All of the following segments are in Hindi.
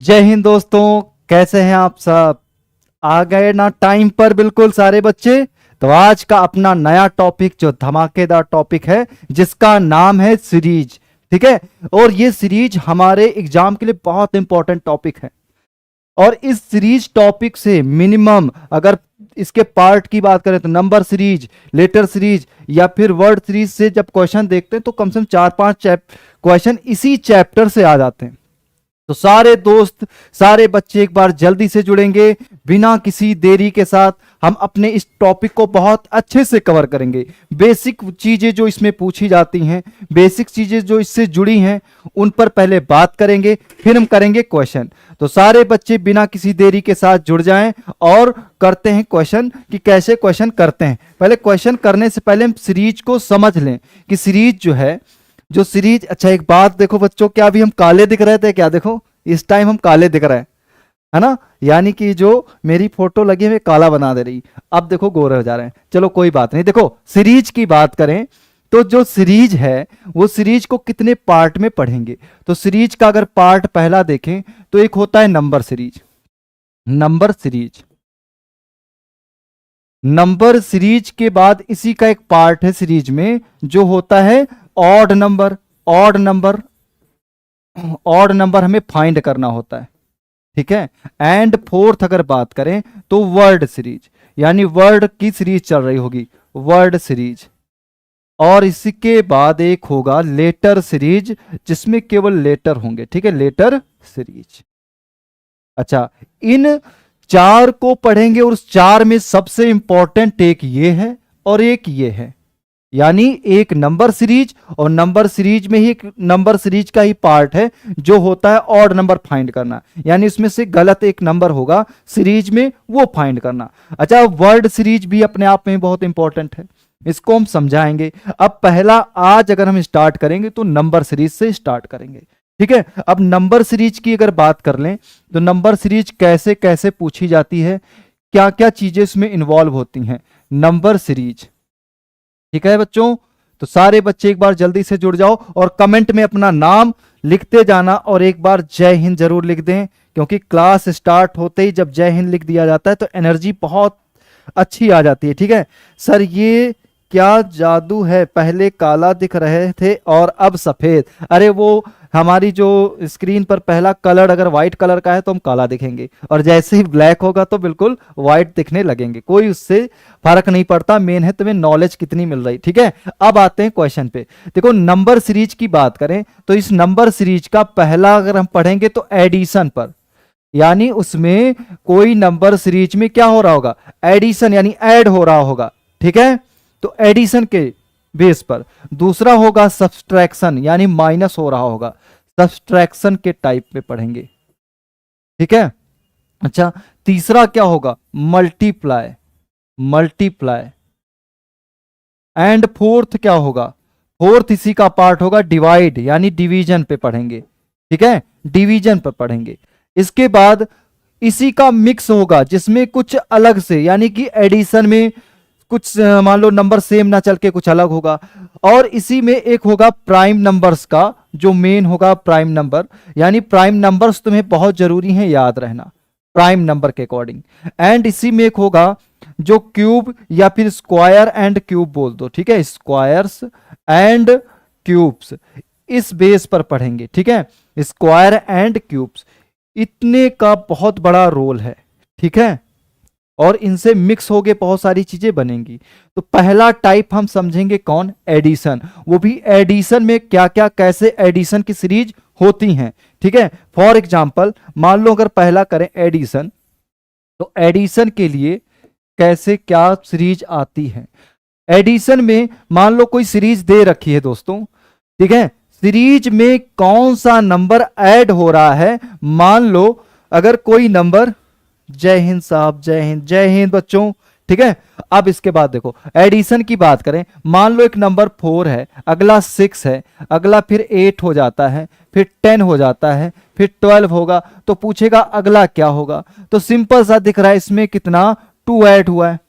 जय हिंद दोस्तों, कैसे हैं आप सब। आ गए ना टाइम पर बिल्कुल सारे बच्चे। तो आज का अपना नया टॉपिक जो धमाकेदार टॉपिक है जिसका नाम है सीरीज। ठीक है, और ये सीरीज हमारे एग्जाम के लिए बहुत इंपॉर्टेंट टॉपिक है। और इस सीरीज टॉपिक से मिनिमम अगर इसके पार्ट की बात करें तो नंबर सीरीज, लेटर सीरीज या फिर वर्ड सीरीज से जब क्वेश्चन देखते हैं तो कम से कम 4-5 क्वेश्चन इसी चैप्टर से आ जाते हैं। तो सारे दोस्त, सारे बच्चे एक बार जल्दी से जुड़ेंगे। बिना किसी देरी के साथ हम अपने इस टॉपिक को बहुत अच्छे से कवर करेंगे। बेसिक चीजें जो इसमें पूछी जाती हैं, बेसिक चीजें जो इससे जुड़ी हैं, उन पर पहले बात करेंगे, फिर हम करेंगे क्वेश्चन। तो सारे बच्चे बिना किसी देरी के साथ जुड़ जाएं और करते हैं क्वेश्चन कि कैसे क्वेश्चन करते हैं। पहले क्वेश्चन करने से पहले हम सीरीज को समझ लें कि सीरीज जो है, जो सीरीज। अच्छा एक बात देखो बच्चों, क्या अभी हम काले दिख रहे थे? क्या देखो, इस टाइम हम काले दिख रहे हैं, है ना। यानी कि जो मेरी फोटो लगी है काला बना दे रही, अब देखो गोरे हो जा रहे हैं। चलो कोई बात नहीं। देखो सीरीज की बात करें तो जो सीरीज है वो सीरीज को कितने पार्ट में पढ़ेंगे। तो सीरीज का अगर पार्ट पहला देखें तो एक होता है number series. Number series, number series के बाद इसी का एक पार्ट है सीरीज में जो होता है odd number. Odd number, odd number हमें फाइंड करना होता है, ठीक है। एंड फोर्थ अगर बात करें तो वर्ड सीरीज, यानी वर्ड की सीरीज चल रही होगी, वर्ड सीरीज। और इसके बाद एक होगा लेटर सीरीज जिसमें केवल लेटर होंगे, ठीक है, लेटर सीरीज। अच्छा, इन चार को पढ़ेंगे और उस चार में सबसे इंपॉर्टेंट एक ये है और एक ये है, यानी एक नंबर सीरीज, और नंबर सीरीज में ही एक नंबर सीरीज का ही पार्ट है जो होता है ऑड नंबर फाइंड करना, यानी उसमें से गलत एक नंबर होगा सीरीज में वो फाइंड करना। अच्छा, वर्ड सीरीज भी अपने आप में बहुत इंपॉर्टेंट है, इसको हम समझाएंगे। अब पहला आज अगर हम स्टार्ट करेंगे तो नंबर सीरीज से स्टार्ट करेंगे, ठीक है। अब नंबर सीरीज की अगर बात कर लें तो नंबर सीरीज कैसे कैसे पूछी जाती है, क्या क्या चीजें इसमें इन्वॉल्व होती हैं नंबर सीरीज, ठीक है बच्चों। तो सारे बच्चे एक बार जल्दी से जुड़ जाओ और कमेंट में अपना नाम लिखते जाना और एक बार जय हिंद जरूर लिख दें, क्योंकि क्लास स्टार्ट होते ही जब जय हिंद लिख दिया जाता है तो एनर्जी बहुत अच्छी आ जाती है, ठीक है। सर ये क्या जादू है, पहले काला दिख रहे थे और अब सफेद? अरे वो हमारी जो स्क्रीन पर पहला कलर अगर व्हाइट कलर का है तो हम काला दिखेंगे, और जैसे ही ब्लैक होगा तो बिल्कुल व्हाइट दिखने लगेंगे। कोई उससे फर्क नहीं पड़ता, मेन है तुम्हें नॉलेज कितनी मिल रही, ठीक है। अब आते हैं क्वेश्चन पे। देखो नंबर सीरीज की बात करें तो इस नंबर सीरीज का पहला अगर हम पढ़ेंगे तो एडिशन पर, यानी उसमें कोई नंबर सीरीज में क्या हो रहा होगा, एडिशन यानी ऐड हो रहा होगा, ठीक है। तो एडिशन के बेस पर। दूसरा होगा सब्सट्रैक्शन, यानी माइनस हो रहा होगा, सब्सट्रैक्शन के टाइप में पढ़ेंगे, ठीक है। अच्छा, तीसरा क्या होगा, मल्टीप्लाई, मल्टीप्लाई। एंड फोर्थ क्या होगा, फोर्थ इसी का पार्ट होगा डिवाइड, यानी डिवीजन पे पढ़ेंगे, ठीक है, डिवीजन पर पढ़ेंगे। इसके बाद इसी का मिक्स होगा जिसमें कुछ अलग से, यानी कि एडिशन में कुछ मान लो नंबर सेम ना चल के कुछ अलग होगा। और इसी में एक होगा प्राइम नंबर्स का, जो मेन होगा प्राइम नंबर, यानी प्राइम नंबर्स तुम्हें बहुत जरूरी है याद रहना प्राइम नंबर के अकॉर्डिंग। एंड इसी में एक होगा जो क्यूब या फिर स्क्वायर एंड क्यूब बोल दो, ठीक है, स्क्वायर्स एंड क्यूब्स, इस बेस पर पढ़ेंगे, ठीक है, स्क्वायर एंड क्यूब्स। इतने का बहुत बड़ा रोल है, ठीक है, और इनसे मिक्स होके बहुत सारी चीजें बनेंगी। तो पहला टाइप हम समझेंगे कौन, एडिशन। वो भी एडिशन में क्या क्या कैसे एडिशन की सीरीज होती हैं, ठीक है। फॉर एग्जांपल मान लो अगर पहला करें एडिशन, तो एडिशन के लिए कैसे क्या सीरीज आती है। एडिशन में मान लो कोई सीरीज दे रखी है दोस्तों, ठीक है, सीरीज में कौन सा नंबर ऐड हो रहा है। मान लो अगर कोई नंबर, जय हिंद साहब, जय हिंद, जय हिंद बच्चों, ठीक है। अब इसके बाद देखो एडिशन की बात करें, मान लो एक नंबर 4 है, अगला 6 है, अगला फिर 8 हो जाता है, फिर 10 हो जाता है, फिर 12 होगा, तो पूछेगा अगला क्या होगा। तो सिंपल सा दिख रहा है, इसमें कितना 2 ऐड हुआ है,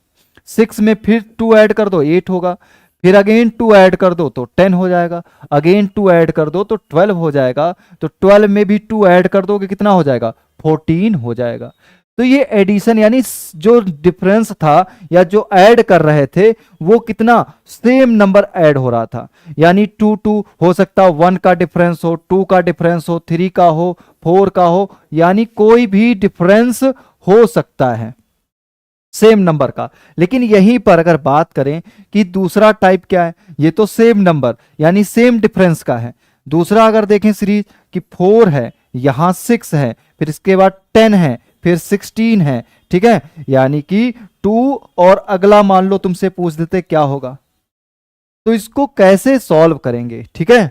6 में फिर 2 ऐड कर दो 8 होगा, फिर अगेन 2 ऐड कर दो तो 10 हो जाएगा, अगेन 2 ऐड कर दो तो 12 हो जाएगा, तो 12 में भी 2 ऐड कर दोगे कितना हो जाएगा, 14 हो जाएगा। तो ये एडिशन यानी जो डिफरेंस था या जो ऐड कर रहे थे वो कितना सेम नंबर ऐड हो रहा था, यानी 2 2 हो सकता, 1 का डिफरेंस हो, 2 का डिफरेंस हो, 3 का हो, 4 का हो, यानी कोई भी डिफरेंस हो सकता है सेम नंबर का। लेकिन यहीं पर अगर बात करें कि दूसरा टाइप क्या है, ये तो सेम नंबर यानी सेम डिफरेंस का है। दूसरा अगर देखें सीरीज कि 4 है, यहां 6 है, फिर इसके बाद 10 है, फिर 16 है, ठीक है, यानी कि 2 और अगला मान लो तुमसे पूछ देते क्या होगा, तो इसको कैसे सॉल्व करेंगे, ठीक है।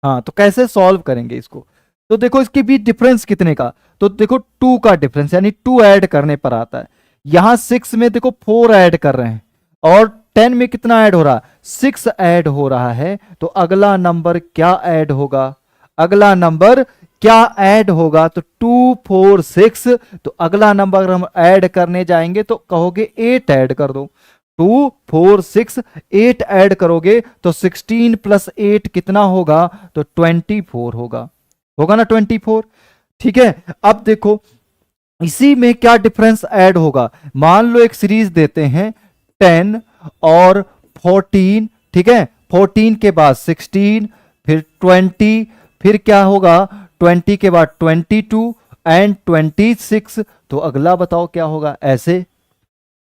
हाँ, तो कैसे सॉल्व करेंगे इसको, तो देखो इसके बीच डिफरेंस कितने का, तो देखो 2 का डिफरेंस यानी 2 ऐड करने पर आता है। यहां 6 में देखो 4 ऐड कर रहे हैं और 10 में कितना ऐड हो रहा है, 6 ऐड हो रहा है, तो अगला नंबर क्या ऐड होगा, अगला नंबर क्या ऐड होगा, तो 2 4 6, तो अगला नंबर हम ऐड करने जाएंगे तो कहोगे 8 ऐड कर दो, 2 4 6 8 ऐड करोगे तो 16 प्लस 8 कितना होगा, तो 24 होगा, होगा ना 24, ठीक है। अब देखो इसी में क्या डिफरेंस ऐड होगा, मान लो एक सीरीज देते हैं 10 और 14, ठीक है, 14 के बाद 16, फिर 20, फिर क्या होगा 20 के बाद 22 एंड 26, तो अगला बताओ क्या होगा। ऐसे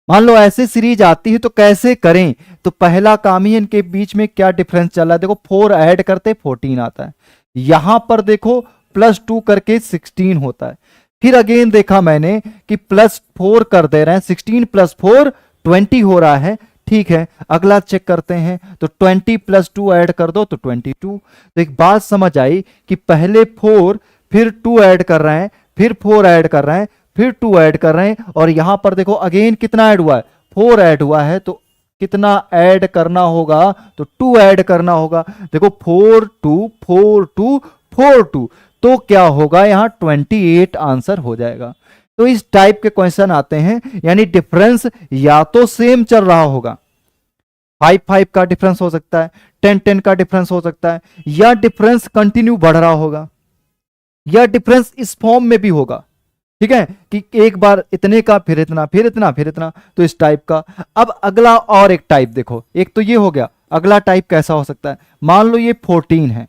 मान लो ऐसे सीरीज आती है तो कैसे करें, तो पहला काम ही इनके बीच में क्या डिफरेंस चल रहा है, देखो 4 ऐड करते 14 आता है, यहां पर देखो +2 करके 16 होता है, फिर अगेन देखा मैंने कि +4 कर दे रहे हैं, 16 + 4 20 हो रहा है, ठीक है। अगला चेक करते हैं तो 20 + 2 ऐड कर दो तो 22। तो एक बात समझ आई कि पहले 4 फिर 2 ऐड कर रहे हैं, फिर 4 ऐड कर रहे हैं, फिर 2 ऐड कर रहे हैं, और यहां पर देखो अगेन कितना ऐड हुआ है, 4 ऐड हुआ है, तो कितना ऐड करना होगा, तो 2 ऐड करना होगा। देखो 4 2 4 2 4 2, तो क्या होगा यहां 28 आंसर हो जाएगा। तो इस टाइप के क्वेश्चन आते हैं, यानी डिफरेंस या तो सेम चल रहा होगा, 5 5 का डिफरेंस हो सकता है, 10 10 का डिफरेंस हो सकता है, या डिफरेंस कंटिन्यू बढ़ रहा होगा, या डिफरेंस इस फॉर्म में भी होगा, ठीक है, कि एक बार इतने का फिर इतना फिर इतना फिर इतना, तो इस टाइप का। अब अगला और एक टाइप देखो, एक तो ये हो गया, अगला टाइप कैसा हो सकता है, मान लो ये 14 है,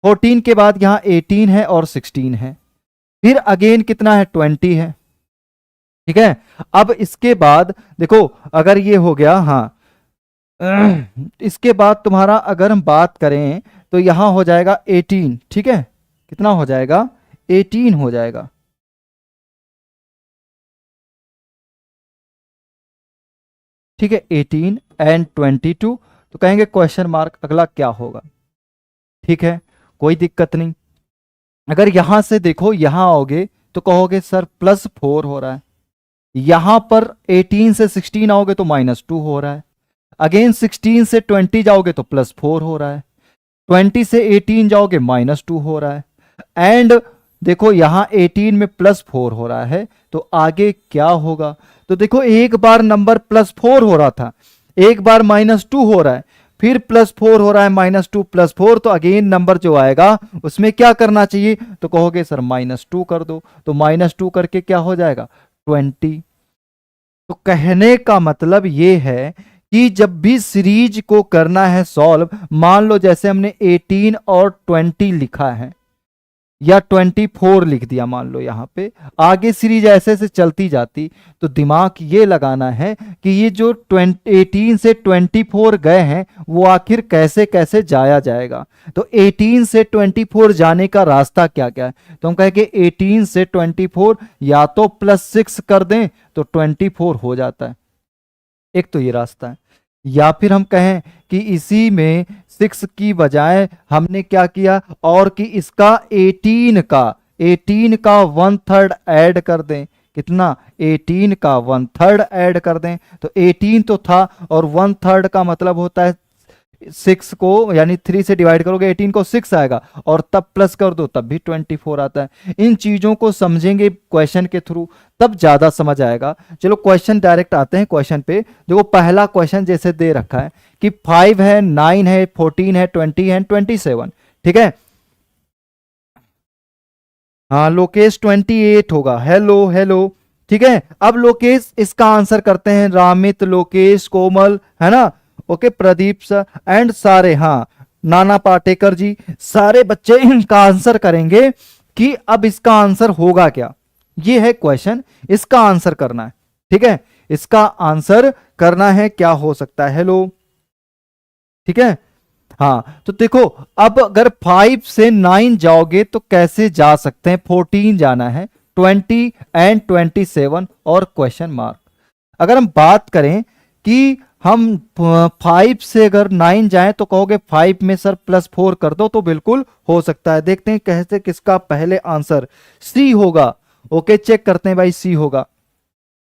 14 के बाद यहां 18 है और 16 है, फिर अगेन कितना है 20 है, ठीक है। अब इसके बाद देखो अगर ये हो गया, हाँ इसके बाद तुम्हारा अगर हम बात करें तो यहां हो जाएगा 18, ठीक है, कितना हो जाएगा 18 हो जाएगा, ठीक है, 18 एंड 22, तो कहेंगे क्वेश्चन मार्क अगला क्या होगा, ठीक है, कोई दिक्कत नहीं। अगर यहां से देखो यहां आओगे तो कहोगे सर +4 हो रहा है, यहां पर 18 से 16 आओगे तो -2 हो रहा है, अगेन 16 से 20 जाओगे तो +4 हो रहा है, 20 से 18 जाओगे -2 हो रहा है, एंड देखो यहां 18 में +4 हो रहा है, तो आगे क्या होगा, तो देखो एक बार नंबर +4 हो रहा था, एक बार -2 हो रहा है, फिर +4 हो रहा है, -2 +4, तो अगेन नंबर जो आएगा उसमें क्या करना चाहिए, तो कहोगे सर -2 कर दो, तो -2 करके क्या हो जाएगा 20। तो कहने का मतलब ये है कि जब भी सीरीज को करना है सॉल्व, मान लो जैसे हमने 18 और 20 लिखा है या 24 लिख दिया, मान लो यहां पे आगे सीरीज ऐसे ऐसे चलती जाती, तो दिमाग ये लगाना है कि ये जो 18 से 24 गए हैं वो आखिर कैसे कैसे जाया जाएगा। तो 18 से 24 जाने का रास्ता क्या क्या है, तो हम कहेंगे 18 से 24 या तो +6 कर दें तो 24 हो जाता है, एक तो ये रास्ता है, या फिर हम कहें कि इसी में 6 की बजाय हमने क्या किया और कि इसका 18 का 1/3 ऐड कर दें, कितना 18 का 1/3 ऐड कर दें, तो 18 तो था और 1/3 का मतलब होता है 6 को यानी 3 से डिवाइड करोगे 18 को 6 आएगा, और तब प्लस कर दो तब भी 24 आता है। इन चीजों को समझेंगे क्वेश्चन के थ्रू, तब ज्यादा समझ आएगा। चलो क्वेश्चन डायरेक्ट आते हैं क्वेश्चन पे। देखो पहला क्वेश्चन जैसे दे रखा है कि 5 है, 9 है, 14 है, 20 है, 27, ठीक है। हाँ लोकेश 28 होगा। हेलो हेलो, ठीक है। अब लोकेश इसका आंसर करते हैं, रामित, लोकेश, कोमल, है ना, ओके, प्रदीप सर एंड सारे, हाँ नाना पाटेकर जी, सारे बच्चे इनका आंसर करेंगे कि अब इसका आंसर होगा क्या। ये है क्वेश्चन, इसका आंसर करना है, ठीक है, इसका आंसर करना है, क्या हो सकता है। हेलो, ठीक है। हाँ तो देखो, अब अगर 5 से 9 जाओगे तो कैसे जा सकते हैं, 14 जाना है, 20 एंड 27 और क्वेश्चन मार्क। अगर हम बात करें कि हम 5 से अगर 9 जाएं तो कहोगे 5 में सर +4 कर दो, तो बिल्कुल हो सकता है। देखते हैं कैसे, किसका पहले आंसर सी होगा। ओके चेक करते हैं भाई, सी होगा।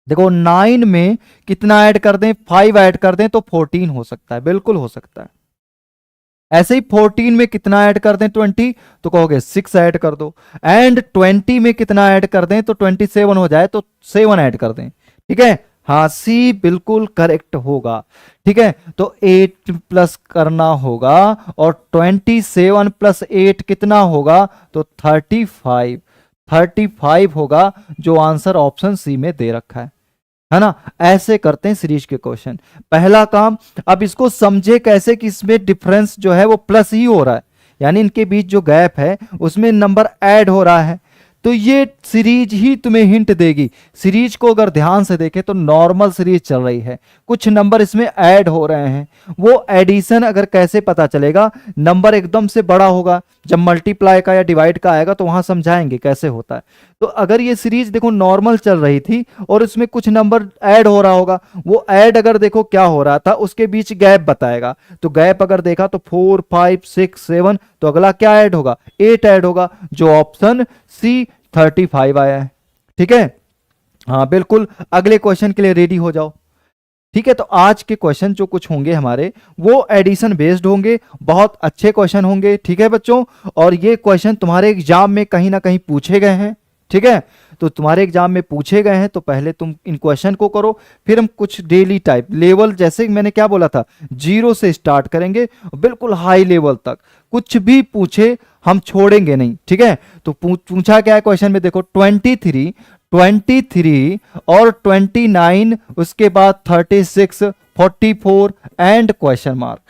देखो 9 में कितना ऐड कर दें, 5 ऐड कर दें तो 14 हो सकता है, बिल्कुल हो सकता है। ऐसे ही 14 में कितना ऐड कर दें, 20, तो कहोगे 6 ऐड कर दो। एंड 20 में कितना ऐड कर दें तो 27 हो जाए, तो 7 ऐड कर दें, ठीक है। हाँ सी बिल्कुल करेक्ट होगा, ठीक है। तो 8 प्लस करना होगा, और 27 + 8 कितना होगा, तो 35 होगा, जो आंसर ऑप्शन सी में दे रखा है ना। ऐसे करते हैं सीरीज के क्वेश्चन। पहला काम, अब इसको समझे कैसे कि इसमें डिफरेंस जो है वो प्लस ही हो रहा है, यानी इनके बीच जो गैप है उसमें नंबर ऐड हो रहा है, तो ये सीरीज ही तुम्हें हिंट देगी। सीरीज को अगर ध्यान से देखें तो नॉर्मल सीरीज चल रही है, कुछ नंबर इसमें ऐड हो रहे हैं। वो एडिशन अगर कैसे पता चलेगा, नंबर एकदम से बड़ा होगा, जब मल्टीप्लाई का या डिवाइड का आएगा तो वहां समझाएंगे कैसे होता है। तो अगर ये सीरीज देखो नॉर्मल चल रही थी और इसमें कुछ नंबर ऐड हो रहा होगा, वो ऐड अगर देखो क्या हो रहा था, उसके बीच गैप बताएगा। तो गैप अगर देखा तो 4, 5, 6, 7, तो अगला क्या ऐड होगा, 8 ऐड होगा, जो ऑप्शन सी 35 आया है, ठीक है। हाँ बिल्कुल, अगले क्वेश्चन के लिए रेडी हो जाओ, ठीक है। तो आज के क्वेश्चन जो कुछ होंगे हमारे, वो एडिशन बेस्ड होंगे, बहुत अच्छे क्वेश्चन होंगे, ठीक है बच्चों। और ये क्वेश्चन तुम्हारे एग्जाम में कहीं ना कहीं पूछे गए हैं, ठीक है। तो तुम्हारे एग्जाम में पूछे गए हैं, तो पहले तुम इन क्वेश्चन को करो, फिर हम कुछ डेली टाइप लेवल, जैसे मैंने क्या बोला था, 0 से स्टार्ट करेंगे बिल्कुल हाई लेवल तक, कुछ भी पूछे हम छोड़ेंगे नहीं, ठीक है। तो पूछा क्या है क्वेश्चन में, देखो 23 और 29, उसके बाद 36, 44 एंड क्वेश्चन मार्क।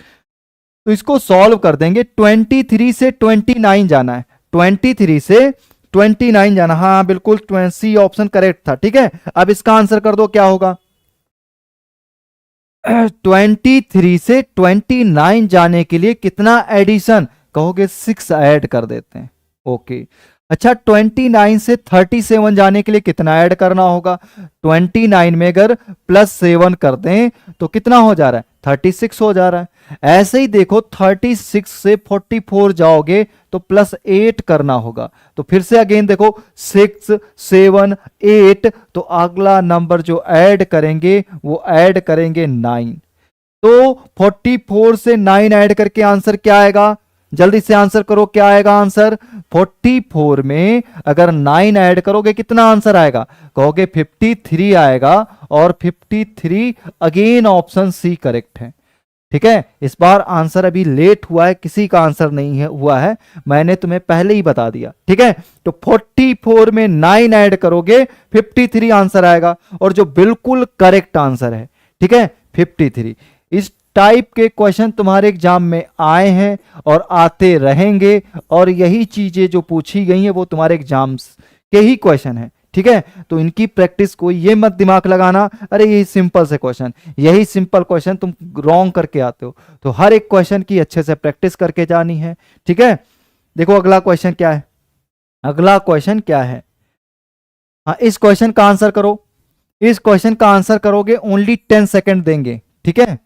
तो इसको सॉल्व कर देंगे। 23 से 29 जाना है, 23 से 29 जाना, हाँ बिल्कुल, सी ऑप्शन करेक्ट था, ठीक है। अब इसका आंसर कर दो, क्या होगा। 23 से 29 जाने के लिए कितना एडिशन, कहोगे 6 ऐड कर देते हैं, ओके। अच्छा 29 से 37 जाने के लिए कितना ऐड करना होगा, 29 में अगर +7 कर दें तो कितना हो जा रहा है, 36 हो जा रहा है। ऐसे ही देखो 36 से 44 जाओगे तो +8 करना होगा, तो फिर से अगेन देखो 6, 7, 8, तो अगला नंबर जो ऐड करेंगे वो ऐड करेंगे 9। तो 44 से 9 ऐड करके आंसर क्या आएगा, जल्दी से आंसर करो, क्या आएगा आंसर। 44 में अगर 9 ऐड करोगे कितना आंसर आएगा, कहोगे 53 आएगा, और 53 अगेन ऑप्शन सी करेक्ट है, ठीक है। इस बार आंसर अभी लेट हुआ है, किसी का आंसर नहीं है हुआ है, मैंने तुम्हें पहले ही बता दिया, ठीक है। तो 44 में 9 ऐड करोगे 53 आंसर आएगा, और जो बिल्कुल करेक्ट आंसर है, ठीक है, 53। इस टाइप के क्वेश्चन तुम्हारे एग्जाम में आए हैं और आते रहेंगे, और यही चीजें जो पूछी गई हैं वो तुम्हारे एग्जाम्स के ही क्वेश्चन है, ठीक है। तो इनकी प्रैक्टिस को ये मत दिमाग लगाना, अरे यही सिंपल से क्वेश्चन, यही सिंपल क्वेश्चन तुम रॉन्ग करके आते हो, तो हर एक क्वेश्चन की अच्छे से प्रैक्टिस करके जानी है, ठीक है। देखो अगला क्वेश्चन क्या है, अगला क्वेश्चन क्या है, हाँ इस क्वेश्चन का आंसर करो। इस क्वेश्चन का आंसर करोगे ओनली 10 सेकेंड देंगे, ठीक है।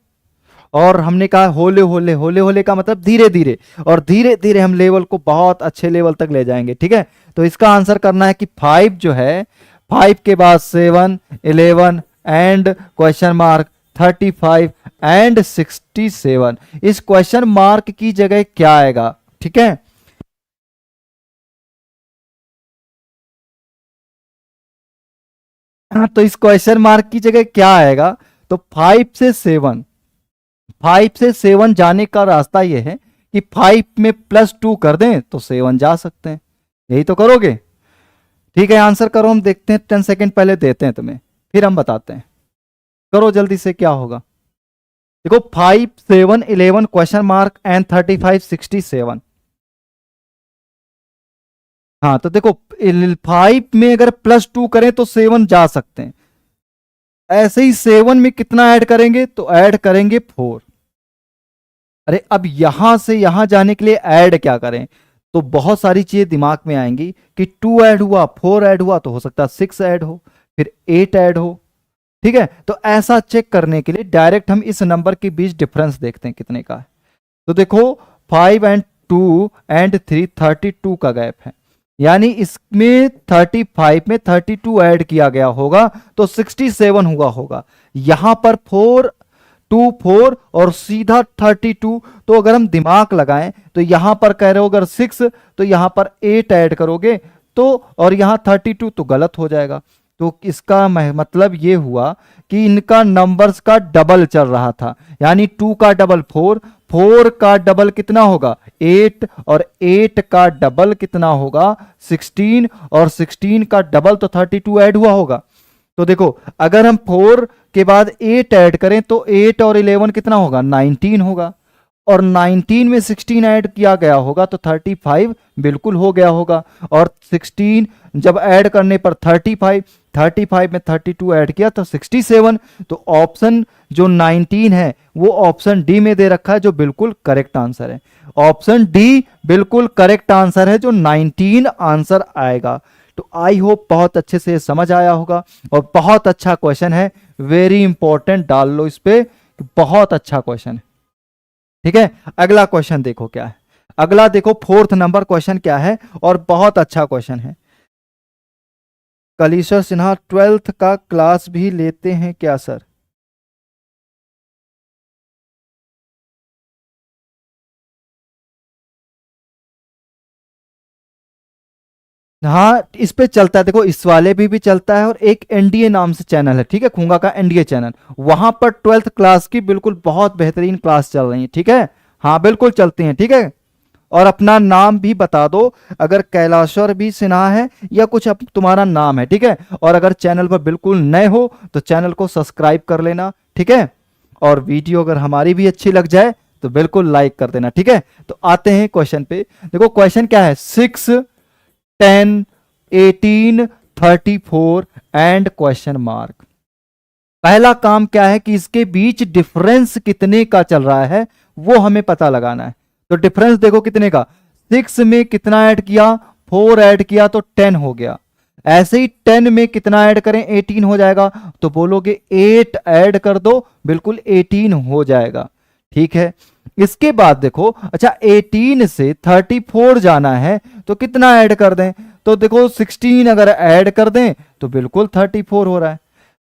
और हमने कहा होले होले, होले होले का मतलब धीरे धीरे, और धीरे धीरे हम लेवल को बहुत अच्छे लेवल तक ले जाएंगे, ठीक है। तो इसका आंसर करना है कि 5 जो है, 5 के बाद 7, 11 एंड क्वेश्चन मार्क 35 एंड 67। इस क्वेश्चन मार्क की जगह क्या आएगा? ठीक है, तो इस क्वेश्चन मार्क की जगह क्या आएगा? तो 5 से 7 जाने का रास्ता यह है कि 5 में +2 कर दें तो 7 जा सकते हैं। यही तो करोगे। ठीक है, आंसर करो, हम देखते हैं। 10 सेकंड पहले देते हैं तुम्हें, फिर हम बताते हैं। करो जल्दी से, क्या होगा? देखो 5 7 11 क्वेश्चन मार्क एंड 35 67। हाँ, तो देखो 5 में अगर +2 करें तो 7 जा सकते हैं। ऐसे ही 7 में कितना ऐड करेंगे? तो ऐड करेंगे 4। अरे अब यहां से यहां जाने के लिए ऐड क्या करें? तो बहुत सारी चीजें दिमाग में आएंगी कि 2 ऐड हुआ, 4 ऐड हुआ, तो हो सकता है 6 ऐड हो, फिर 8 ऐड हो। ठीक है, तो ऐसा चेक करने के लिए डायरेक्ट हम इस नंबर के बीच डिफरेंस देखते हैं कितने का है। तो देखो 5 एंड 2 एंड 3 32 का गैप है, यानी इसमें 35 में 32 ऐड किया गया होगा तो 67 हुआ होगा। यहां पर 4 2 4 और सीधा 32। तो अगर हम दिमाग लगाएं तो यहां पर कह रहे हो अगर 6 तो यहां पर 8 ऐड करोगे तो, और यहां 32 तो गलत हो जाएगा। तो इसका मतलब ये हुआ कि इनका नंबर्स का डबल चल रहा था, यानी 2 का डबल 4, 4 का डबल कितना होगा 8, और 8 का डबल कितना होगा 16, और 16 का डबल तो 32 ऐड हुआ होगा। तो देखो अगर हम 4 के बाद 8 ऐड करें तो 8 और 11 कितना होगा 19 होगा, और 19 में 16 ऐड किया गया होगा तो 35 बिल्कुल हो गया होगा। और 16 जब ऐड करने पर 35 में 32 ऐड किया तो 67। तो ऑप्शन जो 19 है वो ऑप्शन डी में दे रखा है, जो बिल्कुल करेक्ट आंसर है। ऑप्शन डी बिल्कुल करेक्ट आंसर है, जो 19 आंसर आएगा। तो आई होप बहुत अच्छे से समझ आया होगा, और बहुत अच्छा क्वेश्चन है, वेरी इंपॉर्टेंट, डाल लो इस पे, बहुत अच्छा क्वेश्चन है। ठीक है, अगला क्वेश्चन देखो क्या है। अगला देखो 4th नंबर क्वेश्चन क्या है, और बहुत अच्छा क्वेश्चन है। कलीसर सिन्हा 12th का क्लास भी लेते हैं क्या सर? हाँ, इस पे चलता है, देखो इस वाले भी चलता है, और एक एनडीए नाम से चैनल है, ठीक है, खूंगा का एनडीए चैनल, वहां पर 12th क्लास की बिल्कुल बहुत बेहतरीन क्लास चल रही है। ठीक है, हाँ बिल्कुल चलती हैं। ठीक है, और अपना नाम भी बता दो, अगर कैलाशवर भी सिन्हा है या कुछ तुम्हारा नाम है। ठीक है, और अगर चैनल पर बिल्कुल नए हो तो चैनल को सब्सक्राइब कर लेना। ठीक है, और वीडियो अगर हमारी भी अच्छी लग जाए तो बिल्कुल लाइक कर देना। ठीक है, तो आते हैं क्वेश्चन पे। देखो क्वेश्चन क्या है, 6 10 18 34 एंड क्वेश्चन मार्क। पहला काम क्या है कि इसके बीच डिफरेंस कितने का चल रहा है वो हमें पता लगाना है। तो डिफरेंस देखो कितने का, 6 में कितना ऐड किया, 4 ऐड किया तो 10 हो गया। ऐसे ही 10 में कितना ऐड करें, 18 हो जाएगा। तो बोलोगे 8 ऐड कर दो, बिल्कुल 18 हो जाएगा। ठीक है, इसके बाद देखो, अच्छा 18 से 34 जाना है तो कितना ऐड कर दें? तो देखो 16 अगर ऐड कर दें तो बिल्कुल 34 हो रहा है।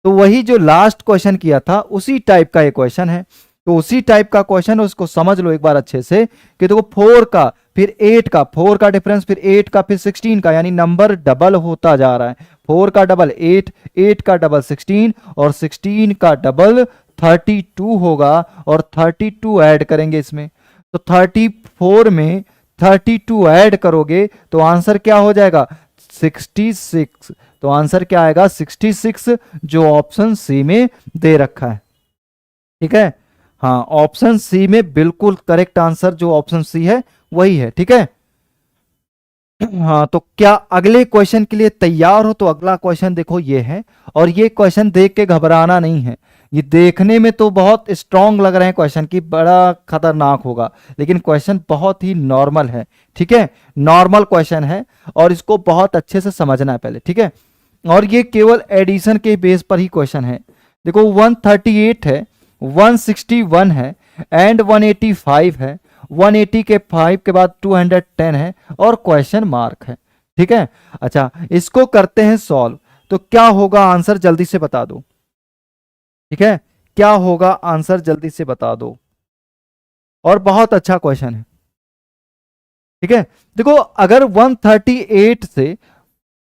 तो वही जो लास्ट क्वेश्चन किया था उसी टाइप का ये क्वेश्चन है। तो उसी टाइप का क्वेश्चन है, उसको समझ लो एक बार अच्छे से कि देखो 4 का फिर 8 का, 4 का डिफरेंस फिर 8 का फिर 16 का, यानी नंबर डबल होता जा रहा है। 4 का डबल 8, 8 का डबल 16, और 16 का डबल 32 होगा, और 32 ऐड करेंगे इसमें। तो 34 में 32 ऐड करोगे तो आंसर क्या हो जाएगा 66। तो आंसर क्या आएगा 66, जो ऑप्शन सी में दे रखा है। ठीक है, हाँ ऑप्शन सी में बिल्कुल करेक्ट आंसर जो ऑप्शन सी है वही है। ठीक है, हाँ तो क्या अगले क्वेश्चन के लिए तैयार हो? तो अगला क्वेश्चन देखो ये है, और ये क्वेश्चन देख के घबराना नहीं है। ये देखने में तो बहुत स्ट्रांग लग रहे हैं क्वेश्चन की, बड़ा खतरनाक होगा, लेकिन क्वेश्चन बहुत ही नॉर्मल है। ठीक है, नॉर्मल क्वेश्चन है, और इसको बहुत अच्छे से समझना है पहले। ठीक है, और ये केवल एडिशन के बेस पर ही क्वेश्चन है। देखो 138 है, 161 है, एंड 185 है, 180 के 5 के बाद 210 है, और क्वेश्चन मार्क है। ठीक है, अच्छा इसको करते हैं सॉल्व। तो क्या होगा आंसर, जल्दी से बता दो। ठीक है, क्या होगा आंसर, जल्दी से बता दो। और बहुत अच्छा क्वेश्चन है, ठीक है। देखो अगर 138 से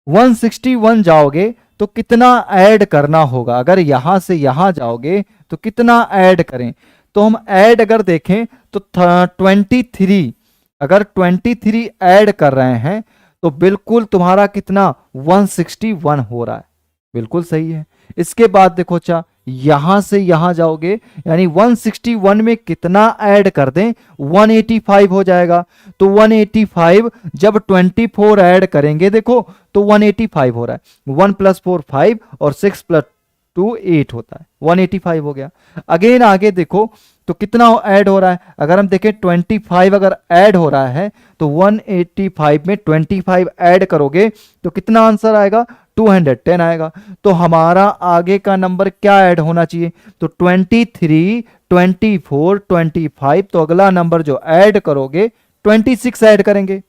161 जाओगे तो कितना ऐड करना होगा, अगर यहां से यहां जाओगे तो कितना ऐड करें। तो हम ऐड अगर देखें तो 23, अगर 23 ऐड कर रहे हैं तो बिल्कुल तुम्हारा कितना 161 हो रहा है, बिल्कुल सही है। इसके बाद देखो अच्छा, यहां से यहां जाओगे यानी 161 में कितना ऐड कर दें, 185 हो जाएगा। तो 185 जब 24 ऐड करेंगे देखो तो 185 हो रहा है, 1 + 4 5 और 6 + 2 8 होता है, 185 हो गया। अगेन आगे देखो तो कितना ऐड हो रहा है, अगर हम देखें 25 अगर ऐड हो रहा है तो 185 में 25 ऐड करोगे तो कितना आंसर आएगा, 210 आएगा। तो हमारा आगे का नंबर क्या ऐड होना चाहिए, तो 23 24 25, तो अगला नंबर जो ऐड करोगे 26 ऐड करेंगे,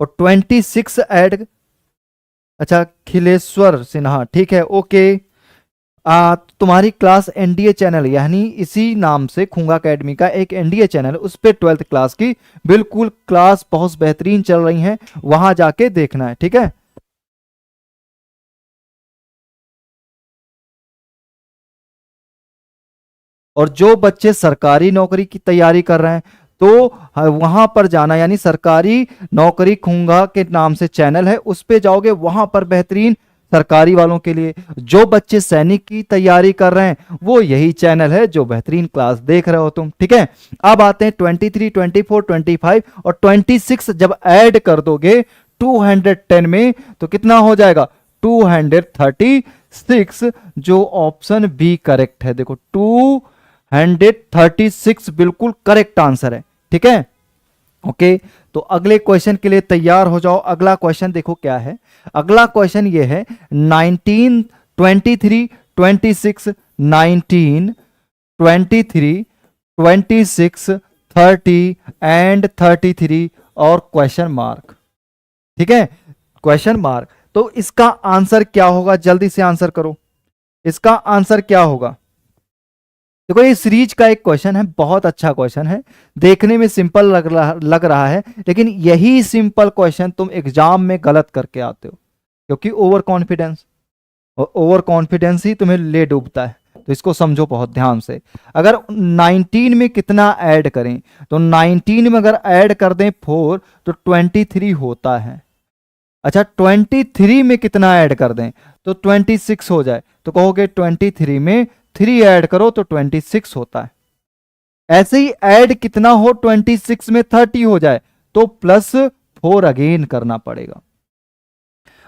और 26 ऐड, अच्छा खिलेश्वर सिन्हा, ठीक है ओके। तुम्हारी क्लास एनडीए चैनल यानी इसी नाम से खूंगा एकेडमी का एक एनडीए चैनल, उस पर 12th क्लास की बिल्कुल क्लास बहुत बेहतरीन चल रही हैं, वहां जाके देखना है, ठीक है। और जो बच्चे सरकारी नौकरी की तैयारी कर रहे हैं तो वहां पर जाना, यानी सरकारी नौकरी खूंगा के नाम से चैनल है, उस पे जाओगे, वहां पर बेहतरीन सरकारी वालों के लिए। जो बच्चे सैनिक की तैयारी कर रहे हैं वो यही चैनल है जो बेहतरीन क्लास देख रहे हो तुम, ठीक है। अब आते हैं 23 24 25 और 26 जब ऐड कर दोगे 210 में तो कितना हो जाएगा, 236, जो ऑप्शन बी करेक्ट है। देखो 236 बिल्कुल करेक्ट आंसर है, ठीक है ओके। तो अगले क्वेश्चन के लिए तैयार हो जाओ। अगला क्वेश्चन देखो क्या है, अगला क्वेश्चन ये है 19 23 26 19 23 26 30 एंड 33 और क्वेश्चन मार्क, ठीक है, क्वेश्चन मार्क। तो इसका आंसर क्या होगा, जल्दी से आंसर करो, इसका आंसर क्या होगा। देखो ये सीरीज का एक क्वेश्चन है, बहुत अच्छा क्वेश्चन है, देखने में सिंपल लग रहा है, लेकिन यही सिंपल क्वेश्चन तुम एग्जाम में गलत करके आते हो, क्योंकि ओवर कॉन्फिडेंस, और ओवर कॉन्फिडेंस ही तुम्हें ले डूबता है। तो इसको समझो बहुत ध्यान से। अगर 19 में कितना ऐड करें, तो 19 में अगर ऐड कर दें 4 तो 23 होता है। अच्छा 23 में कितना ऐड कर दें तो 26 हो जाए, तो कहोगे 23 में 3 ऐड करो तो 26 होता है। ऐसे ही ऐड कितना हो 26 में 30 हो जाए तो +4 अगेन करना पड़ेगा।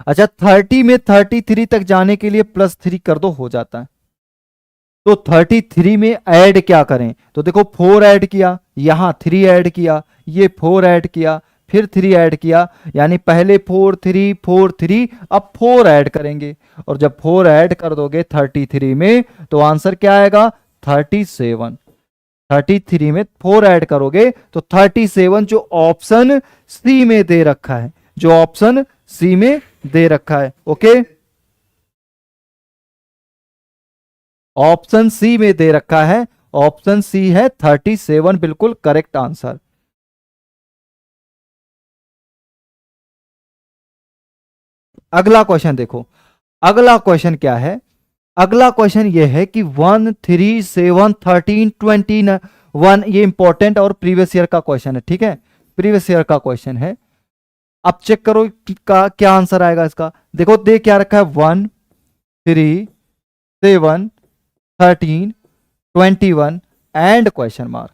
अच्छा 30 में 33 तक जाने के लिए +3 कर दो, हो जाता है। तो 33 में ऐड क्या करें, तो देखो 4 ऐड किया, यहां 3 ऐड किया, ये 4 ऐड किया, फिर 3 ऐड किया, यानी पहले 4 3 4 3, अब 4 ऐड करेंगे, और जब 4 ऐड कर दोगे 33 में तो आंसर क्या आएगा, 37। 33 में 4 ऐड करोगे तो 37, जो ऑप्शन सी में दे रखा है, जो ऑप्शन सी में दे रखा है, ओके, ऑप्शन सी में दे रखा है, ऑप्शन सी है 37 बिल्कुल करेक्ट आंसर। अगला क्वेश्चन देखो, अगला क्वेश्चन क्या है, अगला क्वेश्चन ये है कि 1 3 7 13 21, ये इंपॉर्टेंट और प्रीवियस ईयर का क्वेश्चन है, ठीक है, प्रीवियस ईयर का क्वेश्चन है। अब चेक करो का क्या आंसर आएगा इसका। देखो दे क्या रखा है, 1 3 7 13 21 एंड क्वेश्चन मार्क,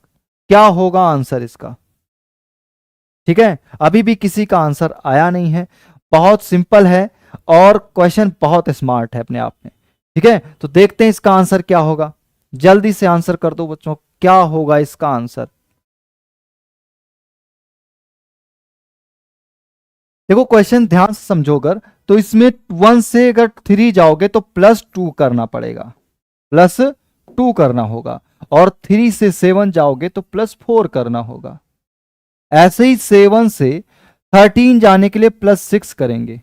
क्या होगा आंसर इसका, ठीक है। अभी भी किसी का आंसर आया नहीं है, बहुत सिंपल है और क्वेश्चन बहुत स्मार्ट है अपने आप में, ठीक है। तो देखते हैं इसका आंसर क्या होगा, जल्दी से आंसर कर दो बच्चों, क्या होगा इसका आंसर। देखो क्वेश्चन ध्यान से समझो, अगर तो इसमें 1 से अगर 3 जाओगे तो +2 करना पड़ेगा, +2 करना होगा, और 3 से 7 जाओगे तो +4 करना होगा। ऐसे ही 7 से 13 जाने के लिए +6 करेंगे,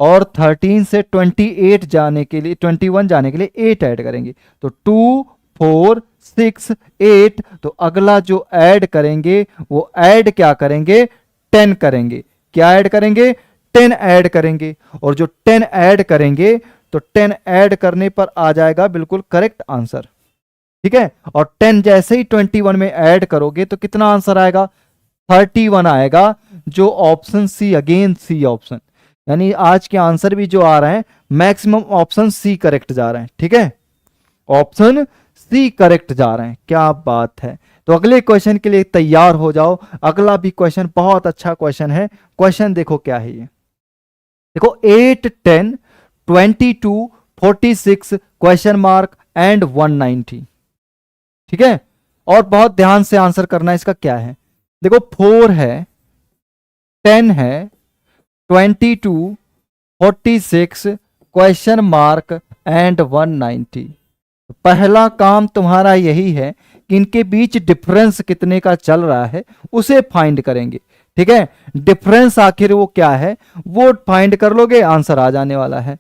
और 13 से 28 जाने के लिए 21 जाने के लिए 8 ऐड करेंगे, तो 2 4 6 8। तो अगला जो ऐड करेंगे वो ऐड क्या करेंगे, 10 करेंगे। क्या ऐड करेंगे, 10 ऐड करेंगे। और जो 10 ऐड करेंगे तो 10 ऐड करने पर आ जाएगा बिल्कुल करेक्ट आंसर। ठीक है, और 10 जैसे ही 21 में ऐड करोगे तो कितना आंसर आएगा, 31 आएगा, जो option C, again C option, यानी आज के आंसर भी जो आ रहे हैं मैक्सिमम ऑप्शन सी करेक्ट जा रहे हैं। ठीक है, ऑप्शन सी करेक्ट जा रहे हैं, क्या बात है। तो अगले क्वेश्चन के लिए तैयार हो जाओ। अगला भी क्वेश्चन बहुत अच्छा क्वेश्चन है। क्वेश्चन देखो क्या है ये, देखो 8 10 22 46 क्वेश्चन मार्क एंड 190। ठीक है, और बहुत ध्यान से आंसर करना है। इसका क्या है, देखो 4 है, 10 है, 22 46 क्वेश्चन मार्क एंड 190। पहला काम तुम्हारा यही है कि इनके बीच डिफरेंस कितने का चल रहा है उसे फाइंड करेंगे। ठीक है, डिफरेंस आखिर वो क्या है वो फाइंड कर लोगे, आंसर आ जाने वाला है।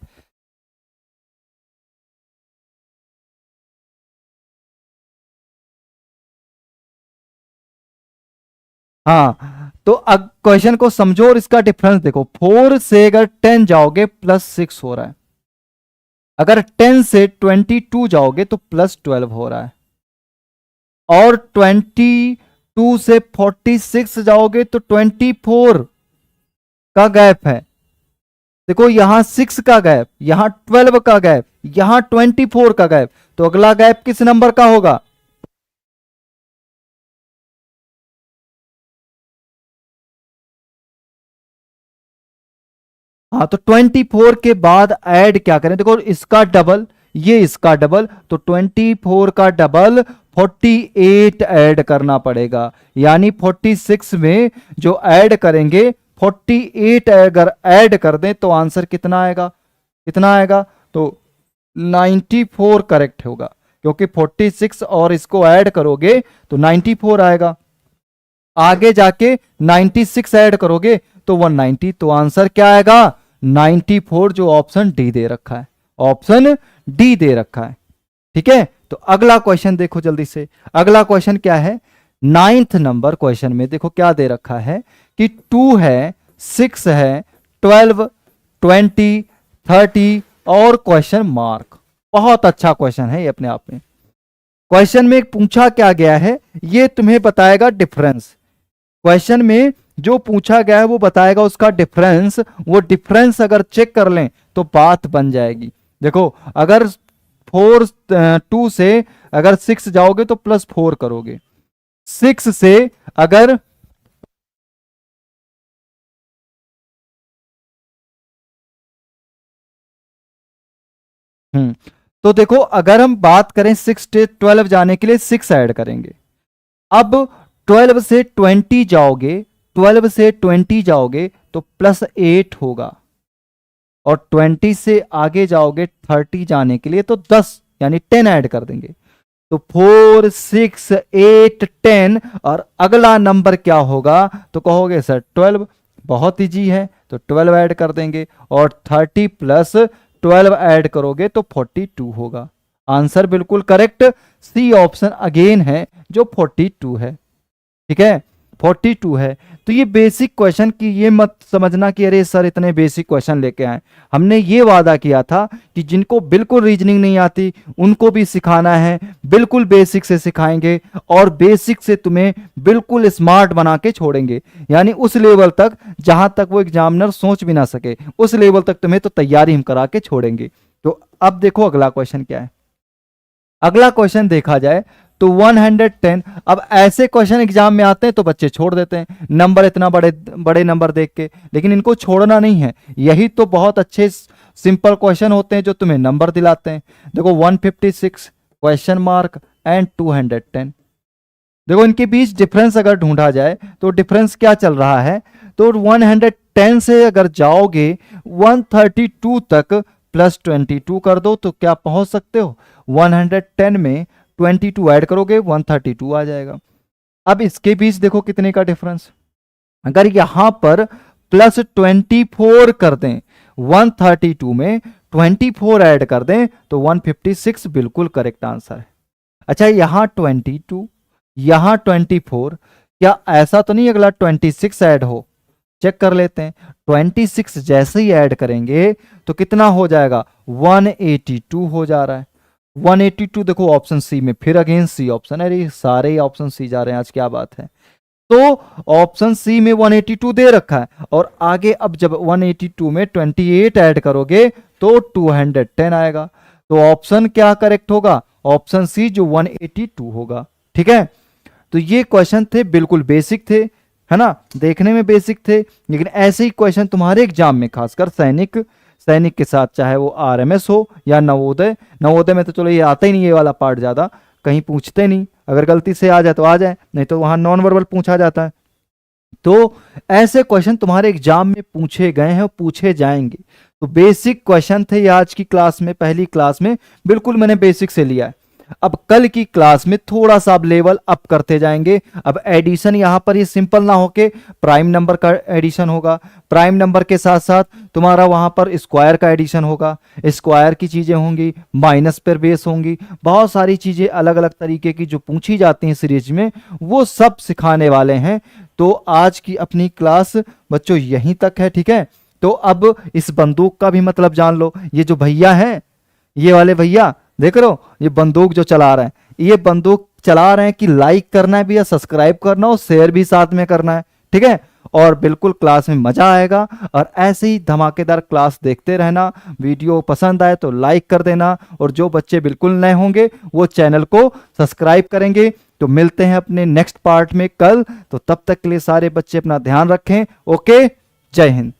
हाँ, तो अब क्वेश्चन को समझो और इसका डिफरेंस देखो। 4 से अगर 10 जाओगे +6 हो रहा है, अगर 10 से 22 जाओगे तो +12 हो रहा है, और 22 से 46 जाओगे तो 24 का गैप है। देखो यहां 6 का गैप, यहां 12 का गैप, यहां 24 का गैप, तो अगला गैप किस नंबर का होगा, हाँ, तो 24 के बाद ऐड क्या करें, देखो इसका डबल, ये इसका डबल, तो 24 का डबल 48 ऐड करना पड़ेगा। यानी 46 में जो ऐड करेंगे 48 अगर ऐड कर दें तो आंसर कितना आएगा, कितना आएगा, तो 94 करेक्ट होगा, क्योंकि 46 और इसको ऐड करोगे तो 94 आएगा। आगे जाके 96 ऐड करोगे तो 190, तो आंसर क्या आएगा, 94, जो ऑप्शन डी दे रखा है, ऑप्शन डी दे रखा है। ठीक है, तो अगला क्वेश्चन देखो जल्दी से। अगला क्वेश्चन क्या है, 9th नंबर क्वेश्चन में देखो क्या दे रखा है कि 2 है, 6 है, 12 20 30 और क्वेश्चन मार्क। बहुत अच्छा क्वेश्चन है ये अपने आप में। क्वेश्चन में पूछा क्या गया है ये तुम्हें बताएगा डिफरेंस। क्वेश्चन में जो पूछा गया है वो बताएगा उसका डिफरेंस। वो डिफरेंस अगर चेक कर लें तो बात बन जाएगी। देखो अगर 2 से अगर 6 जाओगे तो +4 करोगे, 6 से अगर तो देखो अगर हम बात करें 6 से 12 जाने के लिए 6 ऐड करेंगे। अब 12 से 20 जाओगे, 12 से 20 जाओगे तो +8 होगा, और 20 से आगे जाओगे 30 जाने के लिए तो 10 यानी 10 ऐड कर देंगे। तो 4 6 8 10 और अगला नंबर क्या होगा, तो कहोगे सर 12। बहुत ईजी है, तो 12 ऐड कर देंगे, और 30 प्लस 12 ऐड करोगे तो 42 होगा। आंसर बिल्कुल करेक्ट, सी ऑप्शन अगेन है जो 42 है। ठीक है, 42 है। तो ये बेसिक क्वेश्चन की ये मत समझना कि अरे सर इतने बेसिक क्वेश्चन लेके आए। हमने ये वादा किया था कि जिनको बिल्कुल रीजनिंग नहीं आती उनको भी सिखाना है, बिल्कुल बेसिक से सिखाएंगे, और बेसिक से तुम्हें बिल्कुल स्मार्ट बना के छोड़ेंगे। यानी उस लेवल तक जहां तक वो एग्जामिनर सोच भी ना सके, उस लेवल तक तुम्हें तो तैयारी हम करा के छोड़ेंगे। तो अब देखो अगला क्वेश्चन क्या है। अगला क्वेश्चन देखा जाए तो 110। अब ऐसे क्वेश्चन एग्जाम में आते हैं तो बच्चे छोड़ देते हैं नंबर, इतना बड़े बड़े नंबर देख के, लेकिन इनको छोड़ना नहीं है। यही तो बहुत अच्छे सिंपल क्वेश्चन होते हैं जो तुम्हें नंबर दिलाते हैं। देखो 156 क्वेश्चन मार्क एंड 210। देखो इनके बीच डिफरेंस अगर ढूंढा जाए तो डिफरेंस क्या चल रहा है, तो 110 से अगर जाओगे 132 तक +22 कर दो तो क्या पहुंच सकते हो। 110 में 22 ऐड करोगे 132 आ जाएगा। अब इसके बीच देखो कितने का डिफरेंस, अगर यहां पर +24 कर दें 132 में 24 ऐड कर दें तो 156 बिल्कुल करेक्ट आंसर है। अच्छा यहां 22, यहां 24, क्या ऐसा तो नहीं अगला 26 ऐड हो? चेक कर लेते हैं। 26 जैसे ही ऐड करेंगे तो कितना हो जाएगा? 182 हो जा रहा है। 182 देखो ऑप्शन सी में, फिर अगेन सी ऑप्शन, अरे सारे ही ऑप्शन सी जा रहे हैं आज, क्या बात है। तो ऑप्शन सी में 182 दे रखा है, और आगे अब जब 182 में 28 ऐड करोगे तो 210 आएगा। तो ऑप्शन क्या करेक्ट होगा? ऑप्शन सी जो 182 होगा। ठीक है, तो ये क्वेश्चन थे, बिल्कुल बेसिक थे, है ना, देखने में बेसिक थे, लेकिन ऐसे ही क्वेश्चन तुम्हारे एग्जाम में, खासकर सैनिक के साथ, चाहे वो आरएमएस हो या नवोदय में तो चलो ये आता ही नहीं, ये वाला पार्ट ज्यादा कहीं पूछते नहीं, अगर गलती से आ जाए तो आ जाए, नहीं तो वहां नॉन वर्बल पूछा जाता है। तो ऐसे क्वेश्चन तुम्हारे एग्जाम में पूछे गए हैं और पूछे जाएंगे। तो बेसिक क्वेश्चन थे ये आज की क्लास में, पहली क्लास में बिल्कुल मैंने बेसिक से लिया है। अब कल की क्लास में थोड़ा सा अब लेवल अप करते जाएंगे। अब एडिशन यहां पर ये सिंपल ना होके प्राइम नंबर का एडिशन होगा, प्राइम नंबर के साथ साथ तुम्हारा वहां पर स्क्वायर का एडिशन होगा, स्क्वायर की चीजें होंगी, माइनस पर बेस होंगी, बहुत सारी चीजें अलग अलग तरीके की जो पूछी जाती हैं सीरीज में, वो सब सिखाने वाले हैं। तो आज की अपनी क्लास बच्चों यहीं तक है। ठीक है, तो अब इस बंदूक का भी मतलब जान लो। ये जो भैया हैं, ये वाले भैया देख रहे हो, ये बंदूक जो चला रहे हैं, ये बंदूक चला रहे हैं कि लाइक करना है भी, या सब्सक्राइब करना हो, शेयर भी साथ में करना है। ठीक है, और बिल्कुल क्लास में मजा आएगा, और ऐसे ही धमाकेदार क्लास देखते रहना। वीडियो पसंद आए तो लाइक कर देना, और जो बच्चे बिल्कुल नए होंगे वो चैनल को सब्सक्राइब करेंगे। तो मिलते हैं अपने नेक्स्ट पार्ट में कल, तो तब तक के लिए सारे बच्चे अपना ध्यान रखें। ओके, जय हिंद।